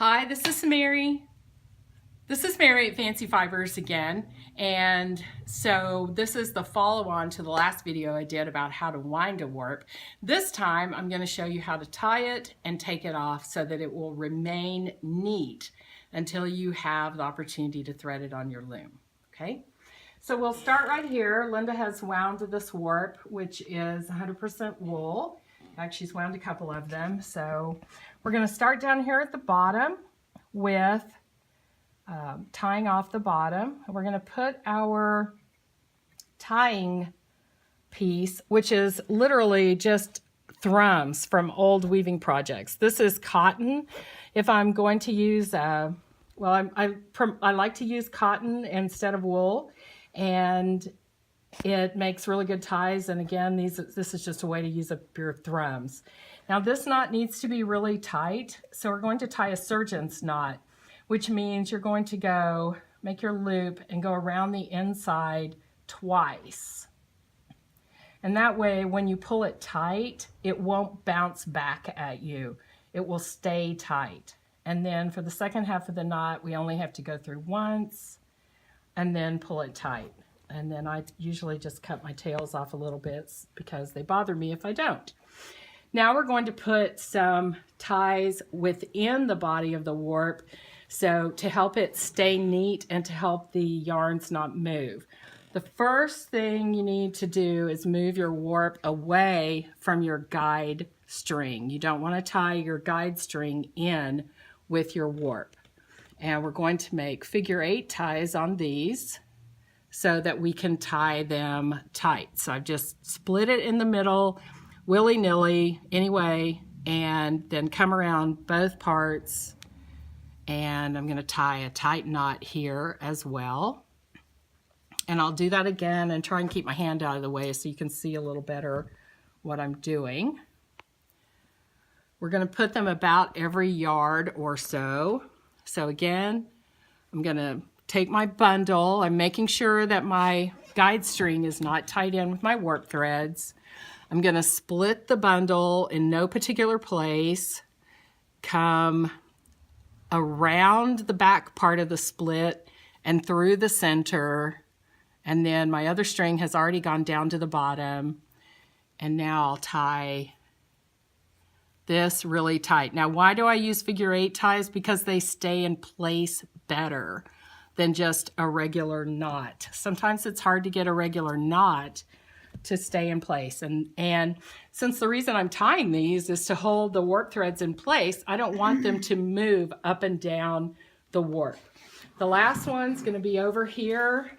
Hi, this is Mary. This is Mary at Fancy Fibers again. And so this is the follow-on to the last video I did about how to wind a warp. This time I'm going to show you how to tie it and take it off so that it will remain neat until you have the opportunity to thread it on your loom. Okay? So we'll start right here. Linda has wound this warp, which is 100% wool. In fact, she's wound a couple of them. So we're going to start down here at the bottom with tying off the bottom. We're going to put our tying piece, which is literally just thrums from old weaving projects. This is cotton. If I'm going to use, I like to use cotton instead of wool, and it makes really good ties. And again, this is just a way to use up your thrums. Now this knot needs to be really tight, so we're going to tie a surgeon's knot, which means you're going to go make your loop and go around the inside twice. And that way, when you pull it tight, it won't bounce back at you. It will stay tight. And then for the second half of the knot, we only have to go through once and then pull it tight. And then I usually just cut my tails off a little bit because they bother me if I don't. Now we're going to put some ties within the body of the warp, so to help it stay neat and to help the yarns not move. The first thing you need to do is move your warp away from your guide string. You don't want to tie your guide string in with your warp. And we're going to make figure 8 ties on these so that we can tie them tight. So I've just split it in the middle, willy-nilly anyway, and then come around both parts, and I'm going to tie a tight knot here as well. And I'll do that again and try and keep my hand out of the way so you can see a little better what I'm doing. We're going to put them about every yard or so. So again, I'm going to take my bundle. I'm making sure that my guide string is not tied in with my warp threads. I'm going to split the bundle in no particular place, come around the back part of the split and through the center, and then my other string has already gone down to the bottom, and now I'll tie this really tight. Now, why do I use figure 8 ties? Because they stay in place better than just a regular knot. Sometimes it's hard to get a regular knot to stay in place. And since the reason I'm tying these is to hold the warp threads in place, I don't want them to move up and down the warp. The last one's going to be over here,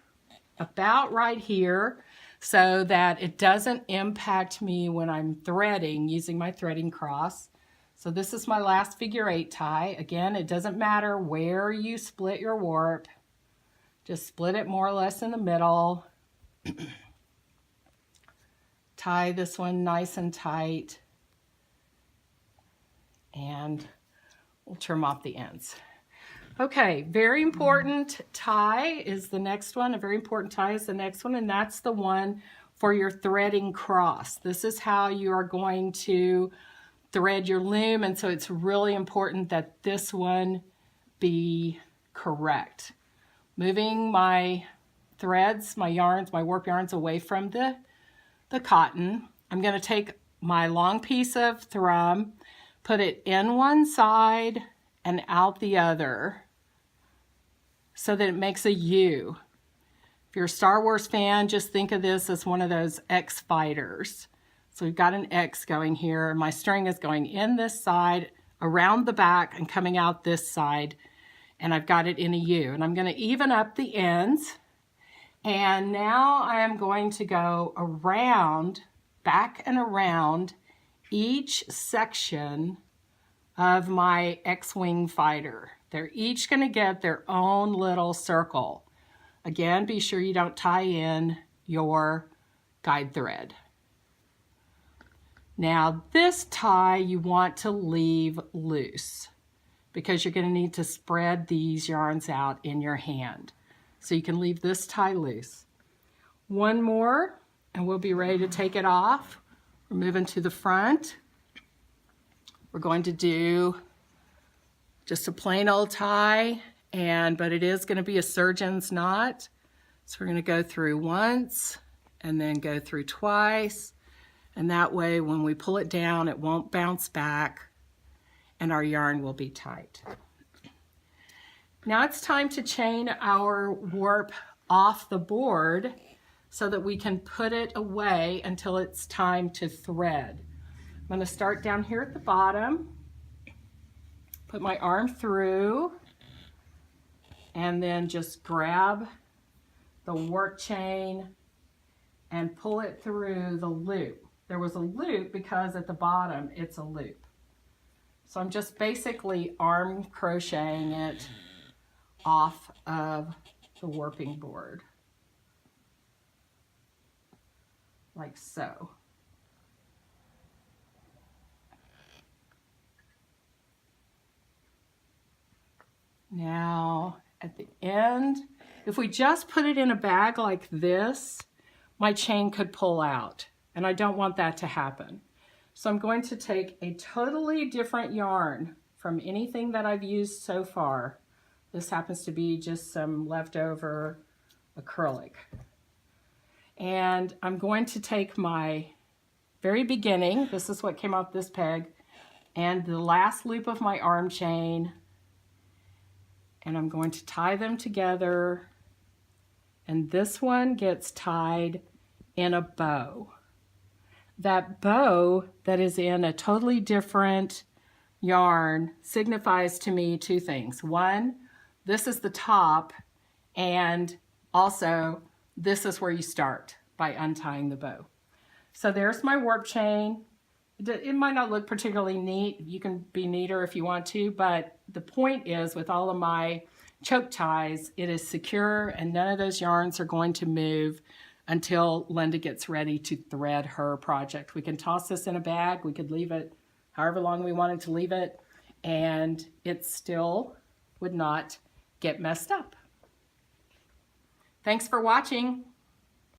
about right here, so that it doesn't impact me when I'm threading using my threading cross. So this is my last figure 8 tie. Again, it doesn't matter where you split your warp. Just split it more or less in the middle. Tie this one nice and tight, and we'll trim off the ends. Okay, very important tie is the next one. A very important tie is the next one, and that's the one for your threading cross. This is how you are going to thread your loom, and so it's really important that this one be correct. Moving my threads, my yarns, my warp yarns away from the cotton. I'm going to take my long piece of thrum, put it in one side and out the other so that it makes a U. If you're a Star Wars fan, just think of this as one of those X fighters. So we've got an X going here, and my string is going in this side, around the back, and coming out this side, and I've got it in a U. And I'm going to even up the ends. And now I am going to go around, back and around each section of my X-Wing fighter. They're each going to get their own little circle. Again, be sure you don't tie in your guide thread. Now this tie you want to leave loose because you're going to need to spread these yarns out in your hand. So you can leave this tie loose. One more, and we'll be ready to take it off. We're moving to the front. We're going to do just a plain old tie, but it is going to be a surgeon's knot. So we're going to go through once and then go through twice, and that way when we pull it down it won't bounce back and our yarn will be tight. Now it's time to chain our warp off the board so that we can put it away until it's time to thread. I'm going to start down here at the bottom, put my arm through, and then just grab the warp chain and pull it through the loop. There was a loop because at the bottom it's a loop. So I'm just basically arm crocheting it off of the warping board, like so. Now at the end, if we just put it in a bag like this, my chain could pull out, and I don't want that to happen. So I'm going to take a totally different yarn from anything that I've used so far. This happens to be just some leftover acrylic. And I'm going to take my very beginning, this is what came off this peg, and the last loop of my arm chain, and I'm going to tie them together, and this one gets tied in a bow. That bow that is in a totally different yarn signifies to me two things. One, this is the top, and also this is where you start by untying the bow. So there's my warp chain. It might not look particularly neat. You can be neater if you want to, but the point is with all of my choke ties, it is secure and none of those yarns are going to move until Linda gets ready to thread her project. We can toss this in a bag. We could leave it however long we wanted to leave it, and it still would not get messed up. Thanks for watching.